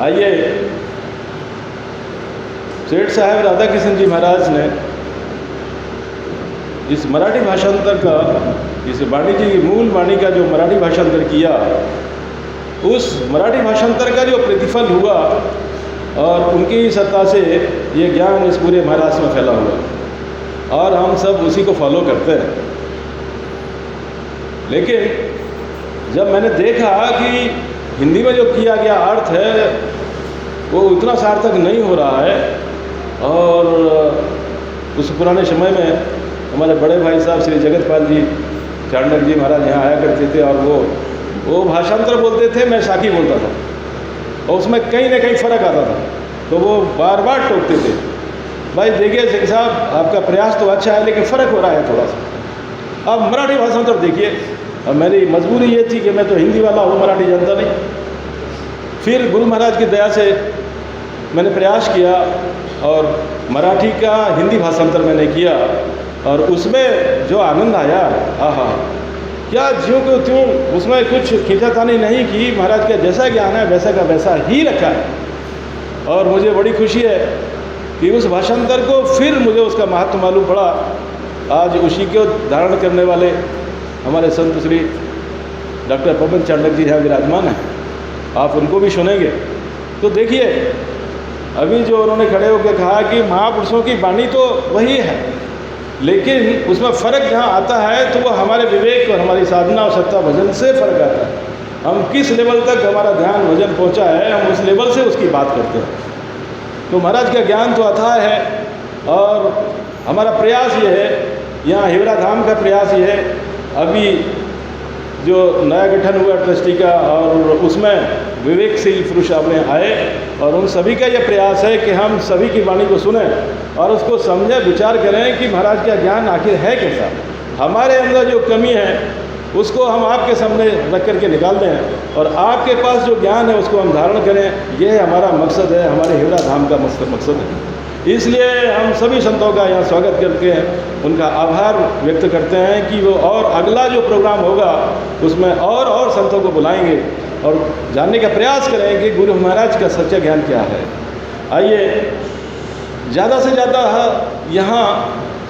आइए, सेठ साहब राधा किशन जी महाराज ने इस मराठी भाषांतर का, इस वाणी जी की मूल वाणी का जो मराठी भाषांतर किया, उस मराठी भाषांतर का जो प्रतिफल हुआ और उनकी सत्ता से ये ज्ञान इस पूरे महाराष्ट्र में फैला हुआ और हम सब उसी को फॉलो करते हैं। लेकिन जब मैंने देखा कि हिंदी में जो किया गया अर्थ है वो उतना सार्थक नहीं हो रहा है, और उस पुराने समय में हमारे बड़े भाई साहब श्री जगतपाल जी चांडक जी महाराज यहाँ आया करते थे और वो भाषांतर बोलते थे, मैं साखी बोलता था, और उसमें कहीं ना कहीं फ़र्क आता था, तो वो बार बार टोकते थे, भाई देखिए सिंह साहब आपका प्रयास तो अच्छा है लेकिन फ़र्क हो रहा है थोड़ा सा। अब मराठी भाषांतर देखिए, अब मेरी मजबूरी ये थी कि मैं तो हिंदी वाला हूँ, मराठी जानता नहीं। फिर गुरु महाराज की दया से मैंने प्रयास किया और मराठी का हिंदी भाषांतर मैंने किया, और उसमें जो आनंद आया, आहा, क्या ज्यों को त्यों, उसमें कुछ खींचातानी नहीं की, महाराज का जैसा ज्ञान है वैसा का वैसा ही रखा है। और मुझे बड़ी खुशी है कि उस भाषांतर को फिर मुझे उसका महत्व मालूम पड़ा। आज उसी को धारण करने वाले हमारे संत श्री डॉक्टर पवन चांडक जी यहाँ विराजमान हैं, आप उनको भी सुनेंगे। तो देखिए, अभी जो उन्होंने खड़े होकर कहा कि महापुरुषों की वाणी तो वही है, लेकिन उसमें फ़र्क जहाँ आता है तो वो हमारे विवेक और हमारी साधना और सत्ता भजन से फ़र्क आता है। हम किस लेवल तक हमारा ध्यान भजन पहुँचा है, हम उस लेवल से उसकी बात करते हैं। तो महाराज का ज्ञान तो अथाह है, और हमारा प्रयास ये है, यहाँ हिवरा धाम का प्रयास ये है, अभी जो नया गठन हुआ ट्रस्टी का, और उसमें विवेकशील पुरुष अपने आए, और उन सभी का यह प्रयास है कि हम सभी की वाणी को सुने और उसको समझें, विचार करें कि महाराज का ज्ञान आखिर है कैसा। हमारे अंदर जो कमी है उसको हम आपके सामने रख करके निकाल दें, और आपके पास जो ज्ञान है उसको हम धारण करें। यह हमारा मकसद है, हमारे हिवरा धाम का मकसद है। इसलिए हम सभी संतों का यहाँ स्वागत करके उनका आभार व्यक्त करते हैं कि वो और अगला जो प्रोग्राम होगा उसमें और संतों को बुलाएंगे और जानने का प्रयास करें कि गुरु महाराज का सच्चा ज्ञान क्या है। आइए, ज़्यादा से ज़्यादा यहाँ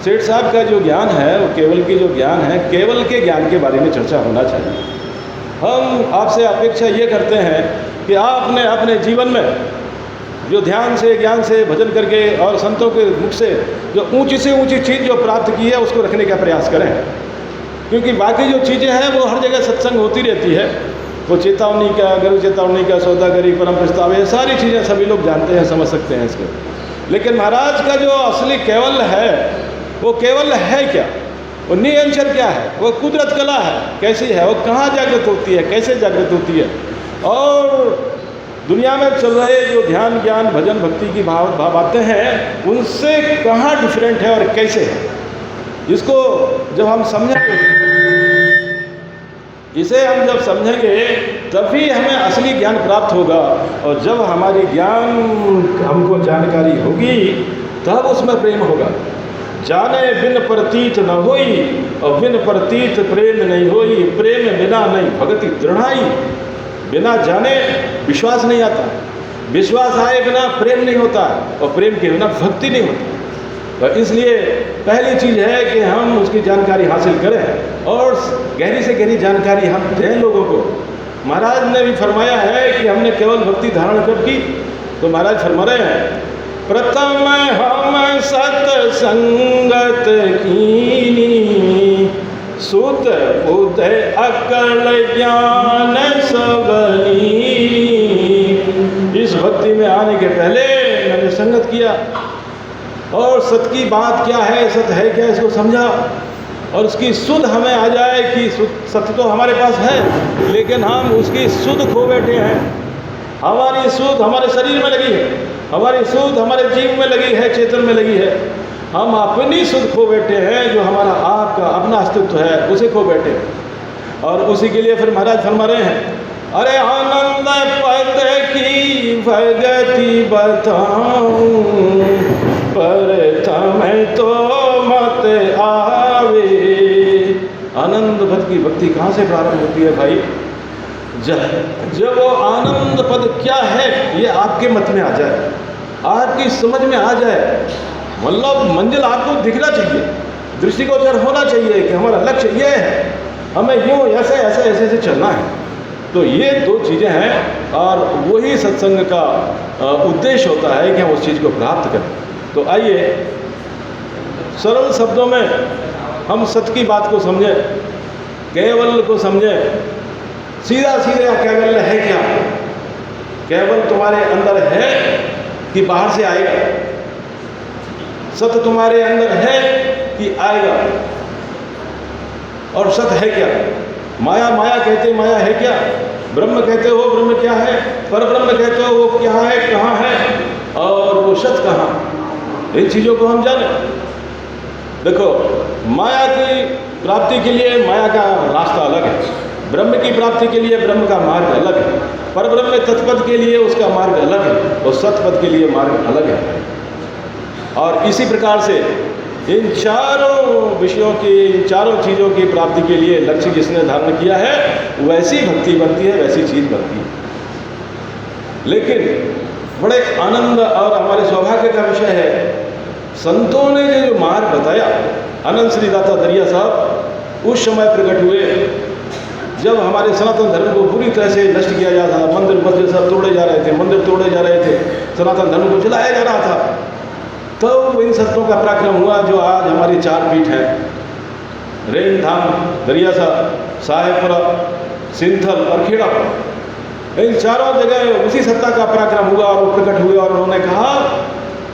सेठ साहब का जो ज्ञान है वो केवल की जो ज्ञान है, केवल के ज्ञान के बारे में चर्चा होना चाहिए। हम आपसे अपेक्षा ये करते हैं कि आपने अपने जीवन में जो ध्यान से, ज्ञान से, भजन करके और संतों के मुख से जो ऊंची से ऊंची चीज़ जो प्राप्त की है उसको रखने का प्रयास करें, क्योंकि बाकी जो चीज़ें हैं वो हर जगह सत्संग होती रहती है। वो चेतावनी का, गुरु चेतावनी का, सौदागरी, परम प्रस्ताव, ये सारी चीज़ें सभी लोग जानते हैं, समझ सकते हैं इसको। लेकिन महाराज का जो असली केवल है वो केवल है क्या, वो निरंतर क्या है, वो कुदरत कला है, कैसी है, वो कहाँ जागृत होती है, कैसे जागृत होती है, और दुनिया में चल रहे जो ध्यान, ज्ञान, भजन, भक्ति की बातें हैं उनसे कहाँ डिफरेंट है और कैसे है। इसको जब हम समझेंगे, इसे हम जब समझेंगे तभी हमें असली ज्ञान प्राप्त होगा, और जब हमारी ज्ञान हमको जानकारी होगी तब उसमें प्रेम होगा। जाने बिन प्रतीत न होई, और बिन प्रतीत प्रेम नहीं होई, प्रेम बिना नहीं भक्ति दृढ़ाई। बिना जाने विश्वास नहीं आता, विश्वास आए बिना प्रेम नहीं होता, और प्रेम के बिना भक्ति नहीं होती। तो इसलिए पहली चीज़ है कि हम उसकी जानकारी हासिल करें, और गहरी से गहरी जानकारी हम दें लोगों को। महाराज ने भी फरमाया है कि हमने केवल भक्ति धारण कब की, तो महाराज फरमा रहे हैं, प्रथम हम सत्संगत कीनी, सुत बुध अकल ज्ञान सबनी। इस भक्ति में आने के पहले मैंने संगत किया, और सत की बात क्या है, सत है क्या, इसको समझा, और उसकी सुध हमें आ जाए कि सत्य तो हमारे पास है लेकिन हम उसकी सुध खो बैठे हैं। हमारी सुध हमारे शरीर में लगी है, हमारी सुध हमारे जीव में लगी है, चेतन में लगी है। हम अपनी सुध खो बैठे हैं, जो हमारा आपका अपना अस्तित्व है उसे खो बैठे हैं। और उसी के लिए फिर महाराज फरमा रहे हैं, अरे आनंद पद की भगति बताऊं, प्रथम तो मत आवे। आनंद पद की भक्ति कहाँ से प्रारंभ होती है भाई? जब वो आनंद पद क्या है ये आपके मत में आ जाए, आपकी समझ में आ जाए, मतलब मंजिल आपको दिखना चाहिए, दृष्टिगोचर होना चाहिए कि हमारा लक्ष्य ये है, हमें यूँ ऐसे ऐसे ऐसे ऐसे चलना है। तो ये दो चीज़ें हैं और वही सत्संग का उद्देश्य होता है कि हम उस चीज़ को प्राप्त करें। तो आइए सरल शब्दों में हम सत्य की बात को समझें, केवल को समझें। सीधा सीधा केवल है क्या? केवल तुम्हारे अंदर है कि बाहर से आएगा? सत्य तुम्हारे अंदर है कि आएगा? और सत्य है क्या? माया माया कहते माया है क्या? ब्रह्म कहते हो ब्रह्म क्या है? पर ब्रह्म कहते हो वो क्या है, कहाँ है, और वो सत्य कहाँ? इन चीज़ों को हम जाने। देखो, माया की प्राप्ति के लिए माया का रास्ता अलग है, ब्रह्म की प्राप्ति के लिए ब्रह्म का मार्ग अलग है, पर ब्रह्म तत्पद के लिए उसका मार्ग अलग है और सतपद के लिए मार्ग अलग है। और इसी प्रकार से इन चारों विषयों की, इन चारों चीज़ों की प्राप्ति के लिए लक्ष्य जिसने धारण किया है वैसी भक्ति बनती है, वैसी चीज़ बनती है। लेकिन बड़े आनंद और हमारे सौभाग्य का विषय है, संतों ने जो मार्ग बताया, आनंद श्री दाता दरिया साहब उस समय प्रकट हुए जब हमारे सनातन धर्म को पूरी तरह से नष्ट किया जा रहा था। मंदिर मस्जिद सब तोड़े जा रहे थे, मंदिर तोड़े जा रहे थे, सनातन धर्म को जलाया जा रहा था। तो इन सत्यों का पराक्रम हुआ जो आज हमारी चार पीठ है, रेन धाम, दरिया साहब, साहेबपुरा, सिंथल और खेड़ा। इन चारों जगह उसी सत्ता का पराक्रम हुआ और वो प्रकट हुए और उन्होंने कहा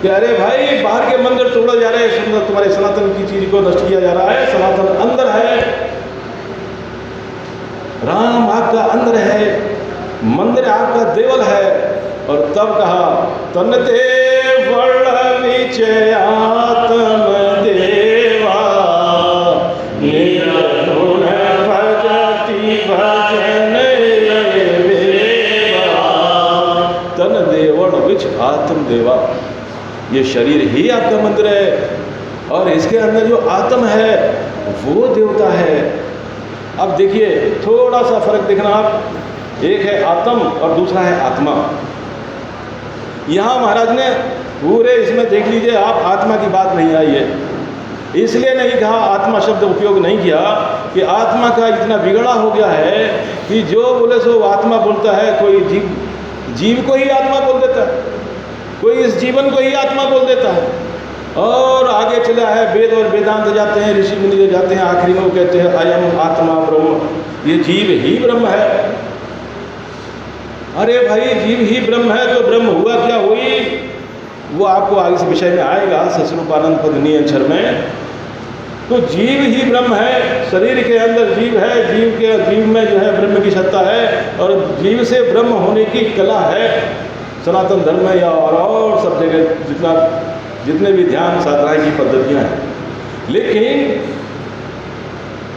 कि अरे भाई, बाहर के मंदिर तोड़े जा रहे हैं, तुम्हारे सनातन की चीज़ को नष्ट किया जा रहा है, सनातन अंदर है, राम आपका अंदर है, मंदिर आपका देवल है। और तब कहा तन देवल विचय आत्म देवा निर्गुण भजति भजन देवा। तन देवल विच आत्म देवा, ये शरीर ही आपका मंदिर है और इसके अंदर जो आत्म है वो देवता है। अब देखिए, थोड़ा सा फर्क देखना आप, एक है आत्म और दूसरा है आत्मा। यहाँ महाराज ने पूरे इसमें देख लीजिए आप, आत्मा की बात नहीं आई है, इसलिए नहीं कहा, आत्मा शब्द उपयोग नहीं किया कि आत्मा का इतना बिगड़ा हो गया है कि जो बोले सो आत्मा बोलता है, कोई जीव को ही आत्मा बोल देता है, कोई इस जीवन को ही आत्मा बोल देता है। और आगे चला है, वेद और वेदांत जाते हैं, ऋषि मुनि जाते हैं, आखिरी में वो कहते हैं अयम आत्मा ब्रह्म, ये जीव ही ब्रह्म है। अरे भाई, जीव ही ब्रह्म है तो ब्रह्म हुआ क्या हुई, वो आपको आगे से विषय में आएगा सस्वरूपानंद पद नियंचर में। तो जीव ही ब्रह्म है, शरीर के अंदर जीव है, जीव में जो है ब्रह्म की सत्ता है और जीव से ब्रह्म होने की कला है सनातन धर्म में या और सब जगह जितने भी ध्यान साधना की पद्धतियाँ हैं। लेकिन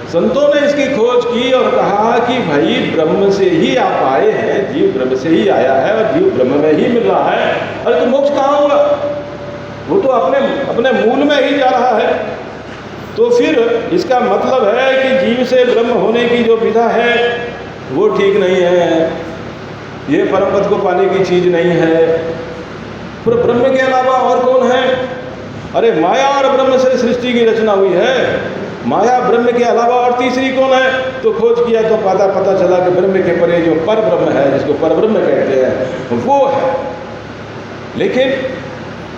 संतों ने इसकी खोज की और कहा कि भाई, ब्रह्म से ही आप आए हैं, जीव ब्रह्म से ही आया है और जीव ब्रह्म में ही मिल रहा है। अरे तो मोक्ष कहाँ होगा? वो तो अपने मूल में ही जा रहा है। तो फिर इसका मतलब है कि जीव से ब्रह्म होने की जो विधा है वो ठीक नहीं है, ये परम पद को पाने की चीज़ नहीं है। फिर ब्रह्म के अलावा और कौन है? अरे माया और ब्रह्म से सृष्टि की रचना हुई है, माया ब्रह्म के अलावा और तीसरी कौन है? तो खोज किया तो पता चला कि ब्रह्म के परे जो पर ब्रह्म है, जिसको पर ब्रह्म कहते हैं, वो है। लेकिन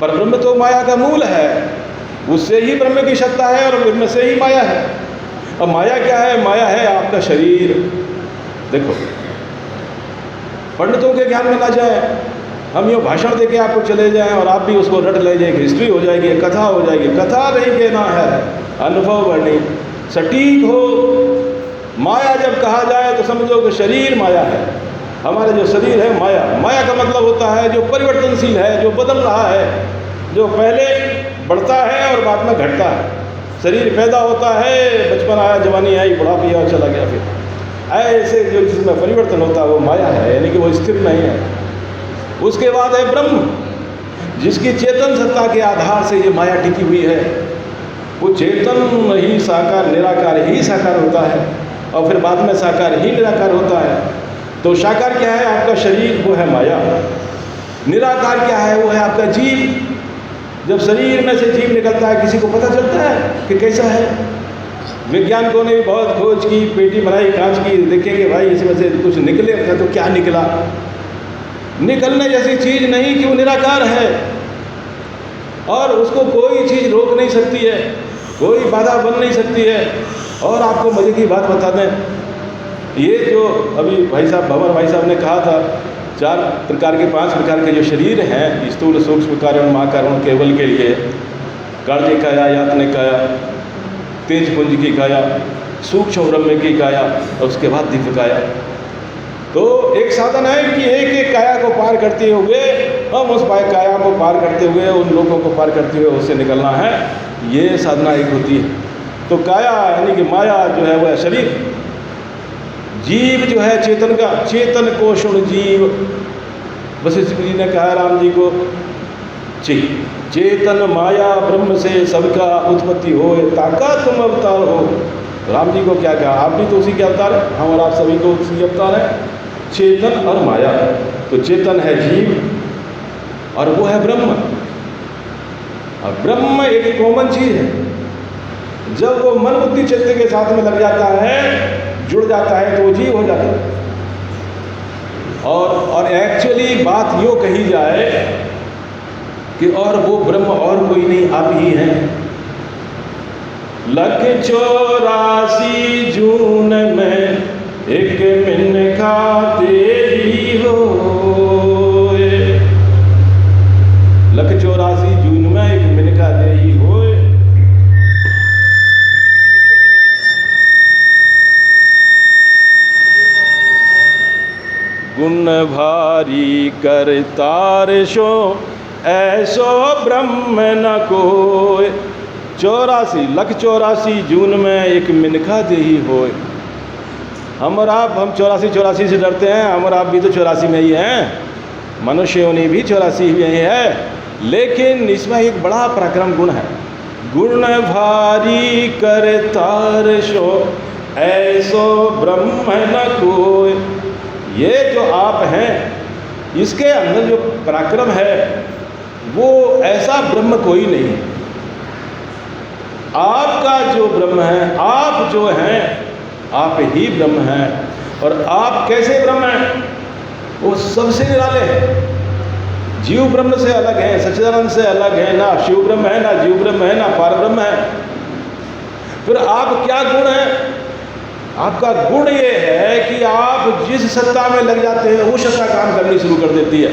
पर ब्रह्म तो माया का मूल है, उससे ही ब्रह्म की सत्ता है और ब्रह्म से ही माया है। और माया क्या है? माया है आपका शरीर। देखो, पंडितों के ज्ञान में ना जाए, हम यूँ भाषण देके आपको चले जाएं और आप भी उसको रट ले जाएंगे, हिस्ट्री हो जाएगी, कथा हो जाएगी। कथा नहीं कहना है, अनुभव वर्णी सटीक हो। माया जब कहा जाए तो समझो कि शरीर माया है, हमारा जो शरीर है माया। माया का मतलब होता है जो परिवर्तनशील है, जो बदल रहा है, जो पहले बढ़ता है और बाद में घटता है। शरीर पैदा होता है, बचपन आया, जवानी आई, बुढ़ापा आया, चला गया, फिर ऐसे जो जिसमें परिवर्तन होता है वो माया है, यानी कि वो स्थिर नहीं है। उसके बाद है ब्रह्म, जिसकी चेतन सत्ता के आधार से ये माया टिकी हुई है। वो चेतन ही साकार, निराकार ही साकार होता है और फिर बाद में साकार ही निराकार होता है। तो साकार क्या है? आपका शरीर, वो है माया। निराकार क्या है? वो है आपका जीव। जब शरीर में से जीव निकलता है, किसी को पता चलता है कि कैसा है? वैज्ञानिकों ने भी बहुत खोज की, पेटी बनाई कांच की, देखेंगे भाई इसमें से कुछ निकले तो क्या निकला? निकलने जैसी चीज़ नहीं कि वो निराकार है और उसको कोई चीज़ रोक नहीं सकती है, कोई बाधा बन नहीं सकती है। और आपको मजे की बात बता दें, ये जो अभी भाई साहब भंवर भाई साहब ने कहा था, 5 प्रकार के जो शरीर हैं, स्थूल सूक्ष्म कारण महाकारण केवल के लिए, कार्य काया, यात्न काया, तेज पुंज की काया, सूक्ष्म ब्रह्म की काया और उसके बाद दिव्य काया। तो एक साधन है कि एक एक काया को पार करते हुए हम उस काया को पार करते हुए उन लोगों को पार करते हुए उससे निकलना है, ये साधना एक होती है। तो काया यानी कि माया जो है वह शरीर, जीव जो है चेतन का, चेतन को शुण जीव। वशिष्ठ जी ने कहा राम जी को, चेतन माया ब्रह्म से सबका उत्पत्ति हो, ताका तुम अवतार हो। राम जी को क्या कहा? आप भी तो उसी के अवतार हैं, हम और आप सभी को उसी के अवतार हैं, चेतन और माया। तो चेतन है जीव और वो है ब्रह्म। और ब्रह्म एक कॉमन चीज है, जब वो मन बुद्धि चित्त के साथ में लग जाता है, जुड़ जाता है, तो वो जीव हो जाता है। और एक्चुअली बात यूँ कही जाए कि और वो ब्रह्म और कोई नहीं, आप ही हैं। 184 जून में एक मिनखा तेरी हो, 184 जून में एक मिनखा तेरी हो। गुण भारी करतार शो ऐसो ब्रह्म न कोय। 184 जून में एक मिनखा देही होय। हम 84 से डरते हैं, हम और आप भी तो 84 में ही हैं, मनुष्य योनि भी 84 में ही है। लेकिन इसमें एक बड़ा पराक्रम गुण है, गुण भारी करतार शो ऐसो ब्रह्म न कोय। ये जो आप हैं, इसके अंदर जो पराक्रम है वो ऐसा ब्रह्म कोई नहीं है। आपका जो ब्रह्म है, आप जो हैं, आप ही ब्रह्म हैं। और आप कैसे ब्रह्म हैं? वो सबसे निराले हैं, जीव ब्रह्म से अलग है, सच्चिदानंद से अलग है, ना शिव ब्रह्म है, ना जीव ब्रह्म है, ना पार ब्रह्म है। फिर आप क्या गुण है? आपका गुण ये है कि आप जिस सत्ता में लग जाते हैं वो सत्ता काम करनी शुरू कर देती है।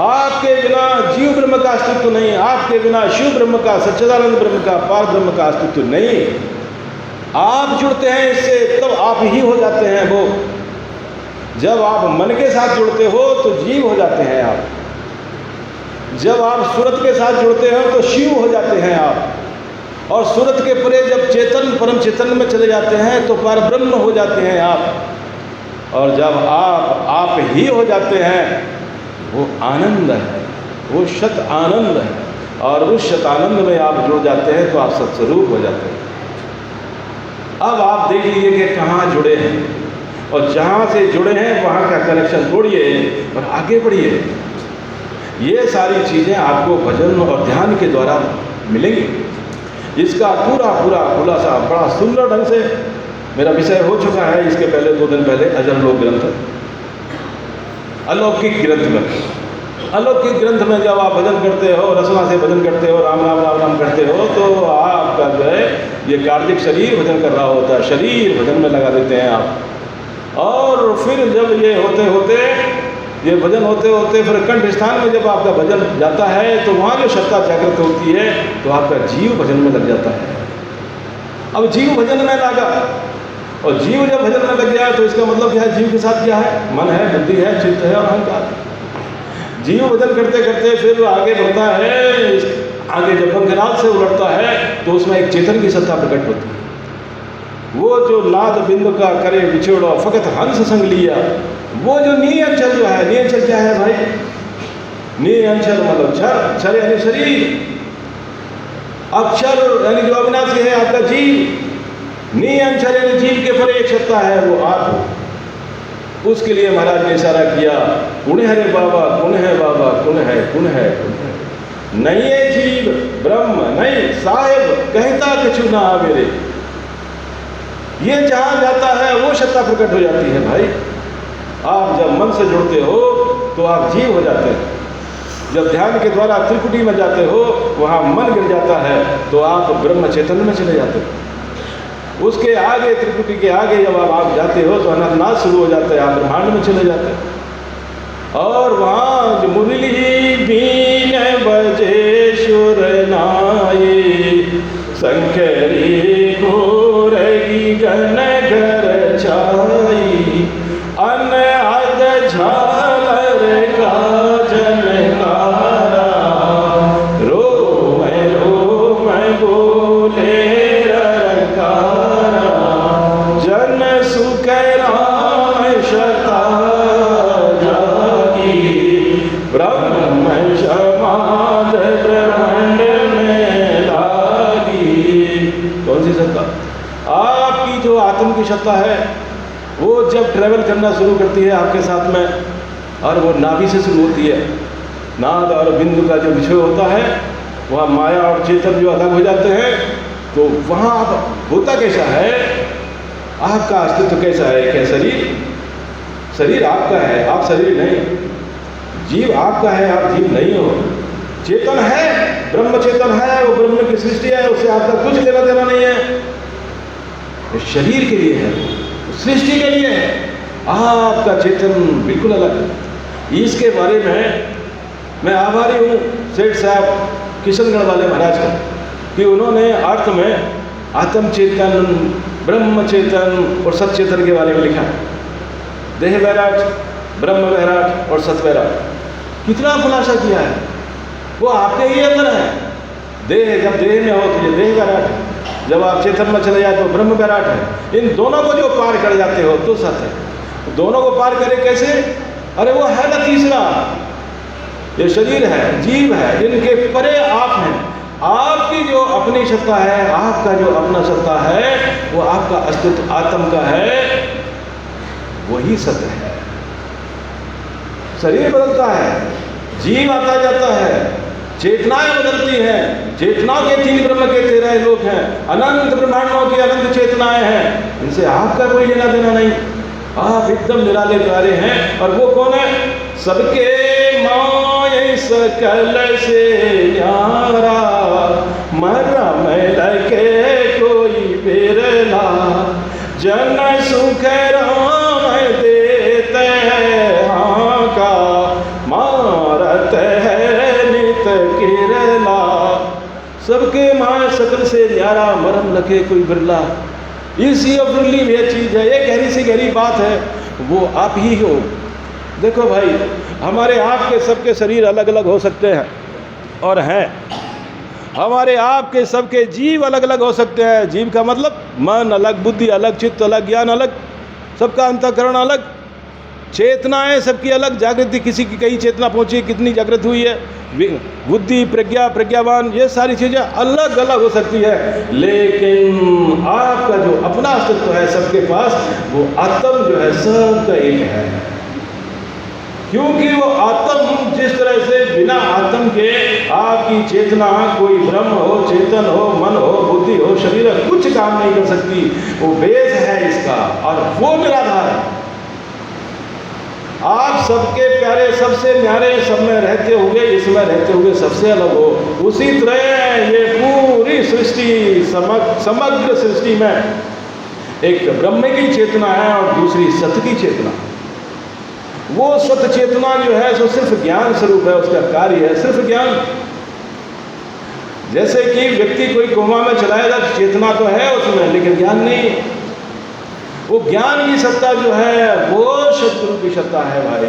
आपके बिना जीव ब्रह्म का अस्तित्व नहीं, आपके बिना शिव ब्रह्म का, सच्चिदानंद ब्रह्म का, पार ब्रह्म का अस्तित्व नहीं। आप जुड़ते हैं इससे, तब आप ही हो जाते हैं वो। जब आप मन के साथ जुड़ते हो तो जीव हो जाते हैं आप। जब आप सूरत के साथ जुड़ते हो तो शिव हो जाते हैं आप। और सूरत के परे जब चेतन परम चेतन में चले जाते हैं तो पार ब्रह्म हो जाते हैं आप। और जब आप ही हो जाते हैं, वो आनंद है, वो शत आनंद है। और उस शत आनंद में आप जुड़ जाते हैं तो आप सत्स्वरूप हो जाते हैं। अब आप देख लीजिए कि कहाँ जुड़े हैं, और जहाँ से जुड़े हैं वहाँ का कनेक्शन तोड़िए और आगे बढ़िए। ये सारी चीज़ें आपको भजन और ध्यान के द्वारा मिलेंगी। इसका पूरा खुलासा बड़ा सुंदर ढंग से मेरा विषय हो चुका है। इसके पहले 2 दिन पहले अजरलोक ग्रंथ, अलौकिक ग्रंथ में, अलौकिक ग्रंथ में जब आप भजन करते हो, रसना से भजन करते हो, राम राम राम राम करते हो, तो आपका जो है ये कार्तिक शरीर भजन कर रहा होता है, शरीर भजन में लगा देते हैं आप। और फिर जब ये होते होते ये भजन होते होते फिर कंठ स्थान में जब आपका भजन जाता है तो वहाँ जो सत्ता जागृत होती है तो आपका जीव भजन में लग जाता है। अब जीव भजन में लगा, और जीव जब भजन में लग गया तो इसका मतलब क्या है? जीव के साथ क्या है? मन है, बुद्धि है, चित्त है और अहंकार। जीव भजन करते करते फिर आगे बढ़ता है, आगे जब पंखनाद से उलटता है तो उसमें एक चेतन की सत्ता प्रकट होती है। वो जो नाद बिंदु का करे बिछोड़ो फकत हंस संग लिया, वो जो नी अंचल जो है, नी अंचल क्या है भाई? नी अंचल मतलब क्षर, क्षर यानी शरीर, अक्षर यानी जो अविनाशी है आपका जीव, नी अंचल यानी जीव के परे एक सत्ता है, वो आप हो। उसके लिए महाराज ने इशारा किया, कुण है रे बाबा, कुण है बाबा, कुण है, कुण है, कुण है। नहीं है जीव ब्रह्म नहीं साहेब, कहता कछु ना मेरे। ये जहाँ जाता है वो सत्ता प्रकट हो जाती है भाई। आप जब मन से जुड़ते हो तो आप जीव हो जाते हैं। जब ध्यान के द्वारा त्रिकुटी में जाते हो, वहाँ मन गिर जाता है तो आप ब्रह्म चैतन्य में चले जाते हो। उसके आगे, त्रिकुटी के आगे जब आप जाते हो तो अनंतनाद शुरू हो जाता है, आप ब्रह्मांड में चले जाते हो। और वहाँ जो मुरली बीन बजे सुर नाई, शंकरी घोरगी गण घर छाई, अनहद झालर का जनकारा, रोम रोम बोले ररकारा, जन सुख राम शता जागी, ब्रह्म समाध ब्रह्मांड में लागी। कौन सी सत्ता? आपकी जो आत्म की सत्ता है वो जब ट्रैवल करना शुरू करती है आपके साथ में, और वो नाभि से शुरू होती है। नाद और बिंदु का जो विषय होता है, वहाँ माया और चेतन जो अलग हो जाते हैं, तो वहाँ आप होता कैसा है, आपका अस्तित्व कैसा है? क्या शरीर? शरीर आपका है, आप शरीर नहीं। जीव आपका है, आप जीव नहीं हो। चेतन है, ब्रह्म चेतन है, वो ब्रह्म की सृष्टि है, उससे आपका कुछ लेना देना नहीं है। वो शरीर के लिए है, सृष्टि के लिए है। आपका चेतन बिल्कुल अलग है। इसके बारे में मैं आभारी हूँ सेठ साहब किशनगढ़ वाले महाराज का, कि उन्होंने अर्थ में आत्म चेतन, ब्रह्म चेतन और सच्चेतन के बारे में लिखा। देह वैराट, ब्रह्म वैराट और सत वैराट, कितना खुलासा किया है। वो आपके ही अंदर है। देह जब देह में हो तो ये देह वैराट है, जब आप चेतन में चले जाए तो ब्रह्म वैराट है। इन दोनों को जो पार कर जाते हो तो सत है। दोनों को पार करे कैसे? अरे वो है ना तीसरा, ये शरीर है, जीव है, इनके परे आप हैं। आपकी जो अपनी सत्ता है, आपका जो अपना सत्ता है, वो आपका अस्तित्व आत्म का है, वही सत्य है। शरीर बदलता है, जीव आता जाता है, चेतनाएं बदलती हैं। चेतनाओं के 3 ब्रह्म के 13 लोक हैं, अनंत ब्रह्मांडों की अनंत चेतनाएं हैं। इनसे आपका कोई लेना देना नहीं। आप एकदम निराले प्यारे हैं। और वो कौन है? सबके माय सकल से न्यारा, मरा में लगे कोई बिरला, जन सुख राम देते हैं का, मारत है नित किरला। सबके माय सकल से न्यारा, मरम लगे कोई बिरला। इसी अफरली ये चीज़ है, ये गहरी सी गहरी बात है, वो आप ही हो। देखो भाई, हमारे आपके सबके शरीर अलग अलग हो सकते हैं और हैं। हमारे आपके सबके जीव अलग अलग हो सकते हैं। जीव का मतलब मन अलग, बुद्धि अलग, चित्त अलग, ज्ञान अलग, सबका अंतःकरण अलग, चेतनाएं सबकी अलग। जागृति किसी की कई चेतना पहुंची, कितनी जागृत हुई है, बुद्धि, प्रज्ञा, प्रज्ञावान, ये सारी चीज़ें अलग अलग हो सकती है। लेकिन आपका जो अपना अस्तित्व है सबके पास, वो आत्म जो है सबका एक है। क्योंकि वो आत्म जिस तरह से बिना आत्म के आपकी चेतना, कोई ब्रह्म हो, चेतन हो, मन हो, बुद्धि हो, शरीर हो, कुछ काम नहीं कर सकती। वो बेस है इसका, और वो निराधार है। आप सबके प्यारे, सबसे न्यारे, सब में रहते हुए, इसमें रहते हुए सबसे अलग हो। उसी तरह ये पूरी सृष्टि, समग्र सृष्टि में एक ब्रह्म की चेतना है और दूसरी सत्य की चेतना। वो सत्य चेतना जो है सो सिर्फ ज्ञान स्वरूप है, उसका कार्य है सिर्फ ज्ञान। जैसे कि व्यक्ति कोई कोमा में चलाएगा, चेतना तो है उसमें, लेकिन ज्ञान नहीं। वो ज्ञान की सत्ता जो है वो सतगुरु की सत्ता है भाई।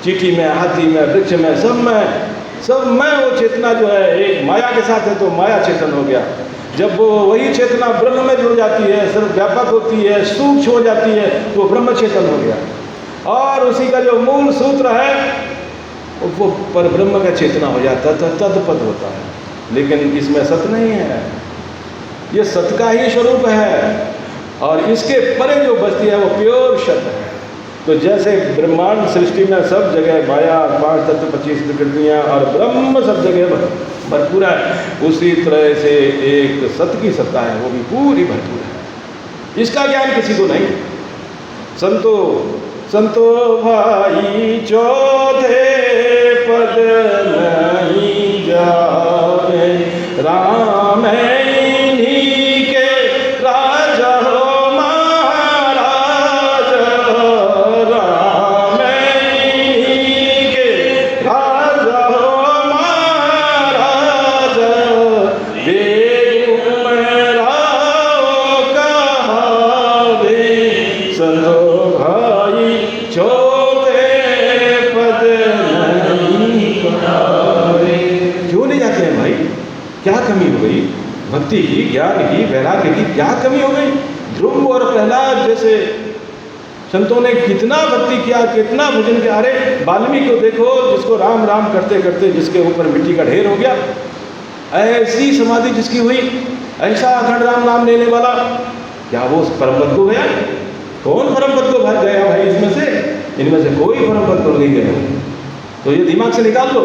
चींटी में, हाथी में, वृक्ष में, सब में वो चेतना जो है, एक माया के साथ है तो माया चेतन हो गया। जब वो वही चेतना ब्रह्म में जुड़ जाती है, सिर्फ व्यापक होती है, सूक्ष्म हो जाती है, तो ब्रह्म चेतन हो गया। और उसी का जो मूल सूत्र है वो पर ब्रह्म का चेतना हो जाता है, तत्पद होता है। लेकिन इसमें सत्य नहीं है, ये सत्य का ही स्वरूप है। और इसके परे जो बस्ती है वो प्योर सत्य है। तो जैसे ब्रह्मांड सृष्टि में सब जगह माया, 5 तत्व, 25 प्रकृतियाँ और ब्रह्म सब जगह भरपूर है, उसी तरह से एक सत्य की सत्ता है, वो भी पूरी भरपूर है। इसका ज्ञान किसी को नहीं। संतो भाई चौथे पद नहीं जाने, राम इन्हीं के राजा हो महाराज, राम इन्हीं के राजा हो महाराज, वेद उमराओ कहावे, संतो भाई चौथे पद नहीं कहावे। क्यों नहीं जाते हैं भाई? क्या कमी हो गई? भक्ति की, ज्ञान की, वैराग्य की क्या कमी हो गई? ध्रुव और प्रहलाद जैसे संतों ने कितना भक्ति किया, कितना भजन किया। अरे वाल्मीकि को देखो, जिसको राम राम करते करते जिसके ऊपर मिट्टी का ढेर हो गया, ऐसी समाधि जिसकी हुई, ऐसा अखंड राम नाम लेने वाला, क्या वो परम पद को गया? कौन परम पद को भर गया भाई? इसमें से, इनमें से कोई परम पद को नहीं गया। तो ये दिमाग से निकाल दो।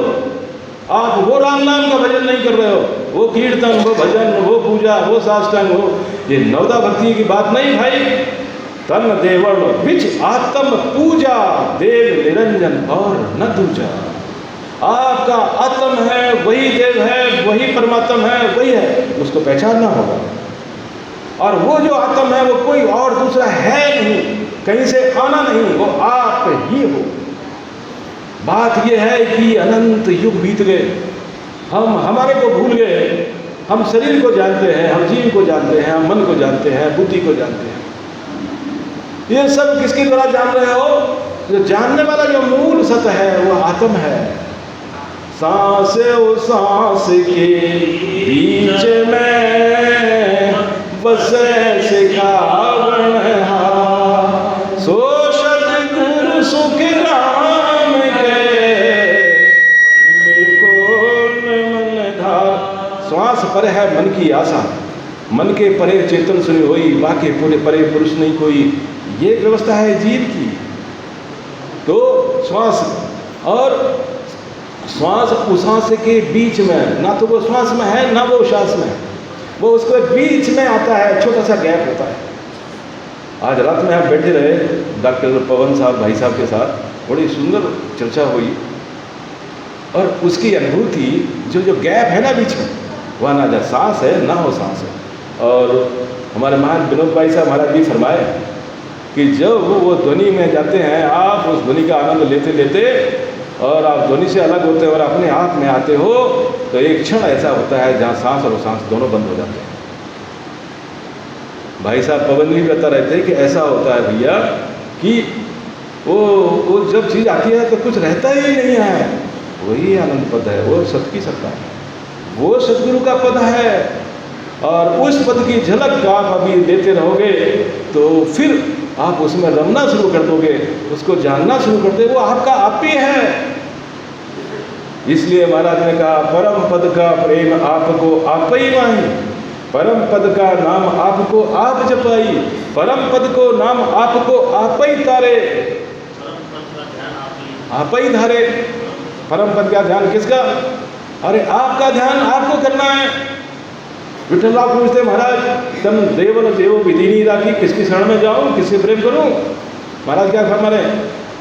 आप वो राम नाम का भजन नहीं कर रहे हो, वो कीर्तन, वो भजन, वो पूजा, वो साष्टांग, वो ये नवदा भक्ति की बात नहीं भाई। तन देवल विच आत्म पूजा, देव निरंजन और न दूजा। आपका आत्म है, वही देव है, वही परमात्म है, वही है, उसको पहचानना होगा। और वो जो आत्म है वो कोई और दूसरा है नहीं, कहीं से आना नहीं, वो आप ही हो। बात ये है कि अनंत युग बीत गए, हम हमारे को भूल गए। हम शरीर को जानते हैं, हम जीव को जानते हैं, हम मन को जानते हैं, बुद्धि को जानते हैं। ये सब किसके द्वारा जान रहे हो? जो जानने वाला जो मूल सत्य है वो आत्म है। सांस ओ सांस के बीच में बसे सिखावन सो सद्गुरु सुख राम के मन धार। श्वास पर है मन की आशा, मन के परे चेतन सुनी होई, बाके पूरे परे पुरुष नहीं कोई। ये व्यवस्था है जीव की। तो श्वास और श्वास उश्वास के बीच में, ना तो वो श्वास में है ना वो उश्वास में, वो उसके बीच में आता है, छोटा सा गैप होता है। आज रात में हम बैठे रहे डॉक्टर पवन साहब भाई साहब के साथ, बड़ी सुंदर चर्चा हुई और उसकी अनुभूति जो गैप है ना बीच में, वह ना जा सांस है ना हो सांस है। और हमारे महान विनोद भाई साहब महाराज भी फरमाए कि जब वो ध्वनि में जाते हैं, आप उस ध्वनि का आनंद लेते लेते और आप ध्वनि से अलग होते हो और अपने आप में आते हो, तो एक क्षण ऐसा होता है जहाँ सांस और सांस दोनों बंद हो जाते हैं। भाई साहब पवन भी बता रहे थे कि ऐसा होता है भैया कि वो जब चीज़ आती है तो कुछ रहता ही नहीं है, वही आनंद पद है, वो सत की सत्ता है, वो सतगुरु का पद है। और उस पद की झलक आप अभी देते रहोगे तो फिर आप उसमें रमना शुरू कर दोगे, उसको जानना शुरू कर दोगे, वो आपका आप ही है। इसलिए महाराज ने कहा परम पद का प्रेम आपको आप ही माही, परम पद का नाम आपको आप जपाई, परम पद को नाम आपको आप ही तारे, आप ही धारे। परम पद का ध्यान किसका? अरे आपका ध्यान आपको करना है। विठल राव पूछते महाराज तम देवल देवो विधि नहीं राखी, किसकी शरण में जाऊं, किससे प्रेम करूं? महाराज क्या फरमा रहे?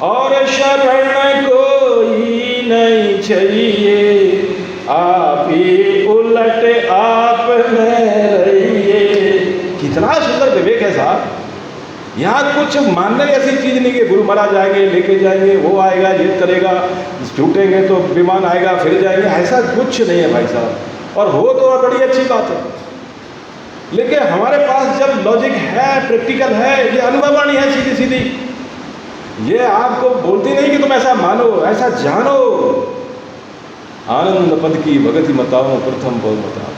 और शरण कोई नहीं चाहिए, आप ही उलट आप में रहिए। कितना सुंदर विवेक है साहब। यहाँ कुछ मानने ऐसी चीज नहीं कि गुरु महाराज आएंगे लेके जाएंगे, वो आएगा ये करेगा, छूटेंगे तो विमान आएगा फिर जाएंगे, ऐसा कुछ नहीं है भाई साहब। और हो तो बड़ी अच्छी बात है, लेकिन हमारे पास जब लॉजिक है, प्रैक्टिकल है, ये अनुभववाणी है सीधी सीधी, ये आपको बोलती नहीं कि तुम ऐसा मानो, ऐसा जानो। आनंद पद की भगति मताओ प्रथम बोल बताओ।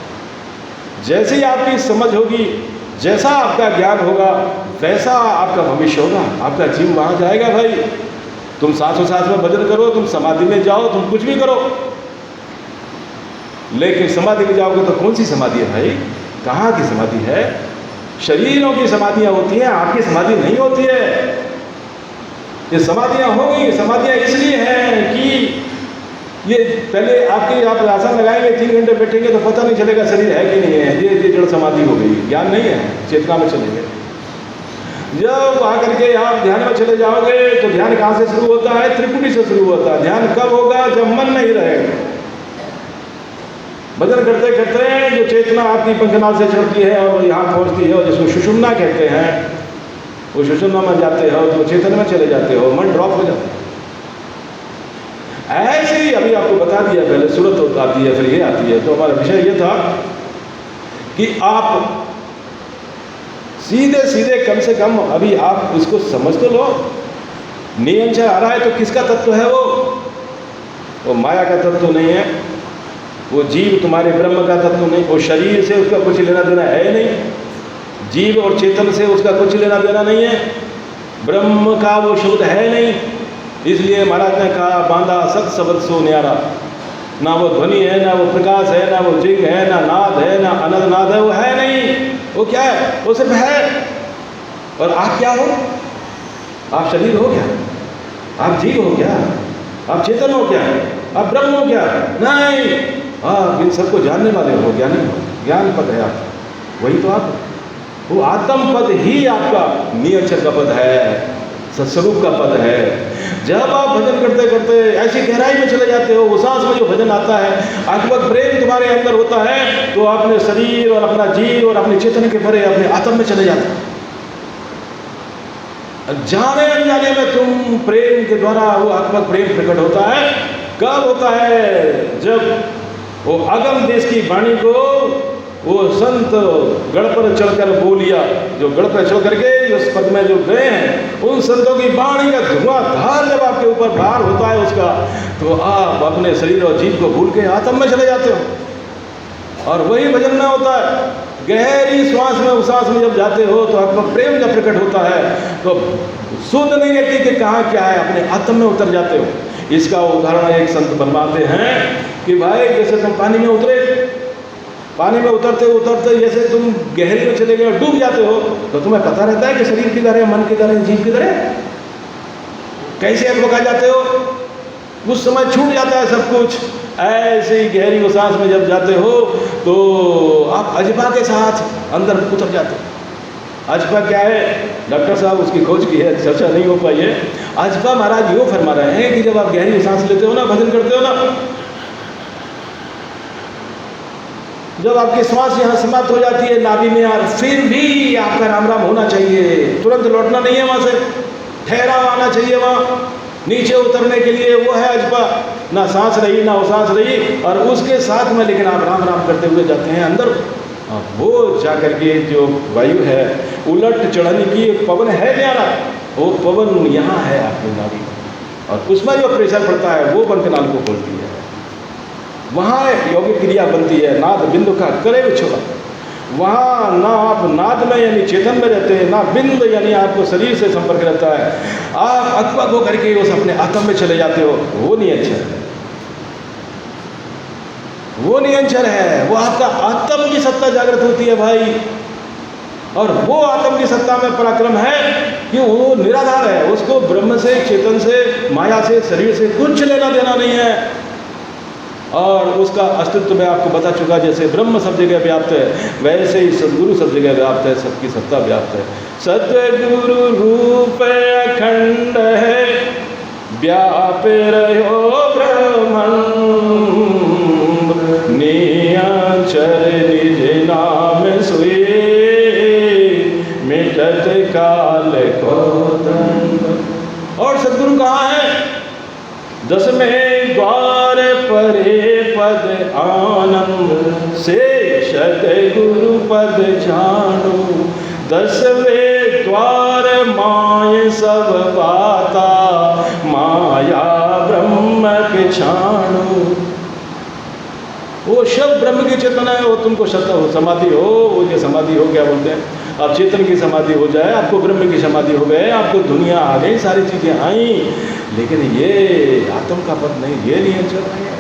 जैसे ही आपकी समझ होगी, जैसा आपका ज्ञान होगा, वैसा आपका भविष्य होगा, आपका जीव वहाँ जाएगा भाई। तुम सांसों सांस में भजन करो, तुम समाधि में जाओ, तुम कुछ भी करो, लेकिन समाधि में जाओगे तो कौन सी समाधि है भाई? कहाँ की समाधि है? शरीरों की समाधियाँ होती हैं, आपकी समाधि नहीं होती है। ये समाधियाँ होंगी, समाधियाँ इसलिए हैं कि ये पहले आप आसन लगाएंगे, 3 घंटे बैठेंगे तो पता नहीं चलेगा शरीर है कि नहीं है, ये जड़ समाधि हो गई, ज्ञान नहीं है, चेतना में चलेंगे। जब आकर के आप ध्यान में चले जाओगे तो ध्यान कहाँ से शुरू होता है? त्रिपुटी से शुरू होता है। ध्यान कब होगा? जब मन नहीं रहेगा। भजन करते करते जो चेतना आपकी पंखनाल से चढ़ती है और यहाँ पहुँचती है और जिसको सुषुम्ना कहते हैं, वो सुषुम्ना में जाते हो तो चेतन में चले जाते हो, मन ड्रॉप हो जाता है। ऐसे ही अभी आपको बता दिया, पहले सूरत आती है फिर ये आती है। तो हमारा विषय ये था कि आप सीधे सीधे कम से कम अभी आप उसको समझ तो लो। नियंचर आ रहा है तो किसका तत्व है? वो माया का तत्व नहीं है, वो जीव तुम्हारे ब्रह्म का तत्व नहीं, वो शरीर से उसका कुछ लेना देना है नहीं, जीव और चेतन से उसका कुछ लेना देना नहीं है, ब्रह्म का वो शब्द है नहीं। इसलिए महाराज ने कहा बांधा सत शब्द सो न्यारा, ना वो ध्वनि है, ना वो प्रकाश है, ना वो जिंग है, ना नाद है, ना अनंत नाद है, वो है नहीं। वो क्या है? वो सिर्फ है। और आप क्या हो? आप शरीर हो क्या? आप जीव हो क्या? आप चेतन हो क्या? आप ब्रह्म हो क्या? नहीं, आप इन सबको जानने वाले हो, ज्ञानी हो, ज्ञान पद है आप, वही तो आप। वो आत्म पद ही आपका नियंचर का पद है, सत्स्वरूप का पद है। जब आप भजन करते करते ऐसी गहराई में चले जाते हो, उस सांस में जो भजन आता है, आत्मक प्रेम तुम्हारे अंदर होता है, तो अपने शरीर और अपना जीव और अपने चेतन के परे अपने आत्म में चले जाते हो। जाने अनजाने में तुम प्रेम के द्वारा वो आत्मक प्रेम प्रकट होता है। कब होता है? जब वो अगम देश की वाणी को वो संत गढ़ पर चढ़कर बोलिया, जो गढ़ पर चढ़ करके उस पद में जो गए हैं, उन संतों की वाणी का धुआंधार जब आपके ऊपर भार होता है उसका, तो आप अपने शरीर और जीव को भूल के आत्म में चले जाते हो। और वही भजन में होता है। गहरी श्वास में उसास में जब जाते हो तो आपका प्रेम जब प्रकट होता है तो सुध नहीं रहती कि कहाँ क्या है, अपने आत्म में उतर जाते हो। इसका उदाहरण एक संत बनवाते हैं कि भाई जैसे तुम पानी में उतरे, पानी में उतरते उतरते जैसे तुम गहरी में चले गए और डूब जाते हो, तो तुम्हें पता रहता है कि शरीर किधर है, मन किधर है, जीव किधर है, कैसे अकबका जाते हो, उस समय छूट जाता है सब कुछ। ऐसे ही गहरी सांस में जब जाते हो तो आप अजबा के साथ अंदर उतर जाते हो। अजबा क्या है? डॉक्टर साहब उसकी खोज की है, चर्चा नहीं हो पाई है। अजबा महाराज यूँ फरमा रहे हैं कि जब आप गहरी सांस लेते हो ना, भजन करते हो ना, जब आपकी श्वास यहाँ समाप्त हो जाती है नाभि में, यार फिर भी आपका राम राम होना चाहिए, तुरंत लौटना नहीं है, वहाँ से ठहराव आना चाहिए, वहाँ नीचे उतरने के लिए वो है अजबा। ना सांस रही ना उसास रही, और उसके साथ में लेकिन आप राम राम करते हुए जाते हैं अंदर। वो जाकर के जो वायु है उलट चढ़ने की पवन है न्यारा, वो पवन यहाँ है आपकी नाभि, और उसमें जो प्रेशर पड़ता है वो पंखनाल को खोलती है, वहाँ यौगिक क्रिया बनती है। नाद बिंदु का करे विछोड़ा, वहाँ ना आप नाद में यानी चेतन में रहते हैं, ना बिंद यानी आपको शरीर से संपर्क रहता है, आप अकबक होकर के उस अपने आत्म में चले जाते हो। वो नियंचर है, वो नियंचर है, वो आपका आत्म की सत्ता जागृत होती है भाई। और वो आत्म की सत्ता में पराक्रम है कि वो निराधार है, उसको ब्रह्म से, चेतन से, माया से, शरीर से कुछ लेना देना नहीं है। और उसका अस्तित्व मैं आपको बता चुका, जैसे ब्रह्म सब जगह व्याप्त है, वैसे ही सदगुरु सब जगह व्याप्त है, सबकी सत्ता व्याप्त है। सदगुरु रूप अखंड है, व्याप रहो ब्रह्मांड, नियंचर निज नाम सोए, मिटत काल को दंड। और सदगुरु कहाँ है? 10वें द्वार परे पद आनंद, से सदगुरु पद जानो, 10वें द्वार माय सब बाता, माया ब्रह्म पिछाणो। वो शब्द ब्रह्म की चेतना है, वो तुमको समाधि हो, वो ये समाधि हो, क्या बोलते हैं, आप चेतन की समाधि हो जाए, आपको ब्रह्म की समाधि हो गए, आपको दुनिया आ गई, सारी चीज़ें आई, लेकिन ये आत्म का पद नहीं, ये नियंत्रण नहीं है।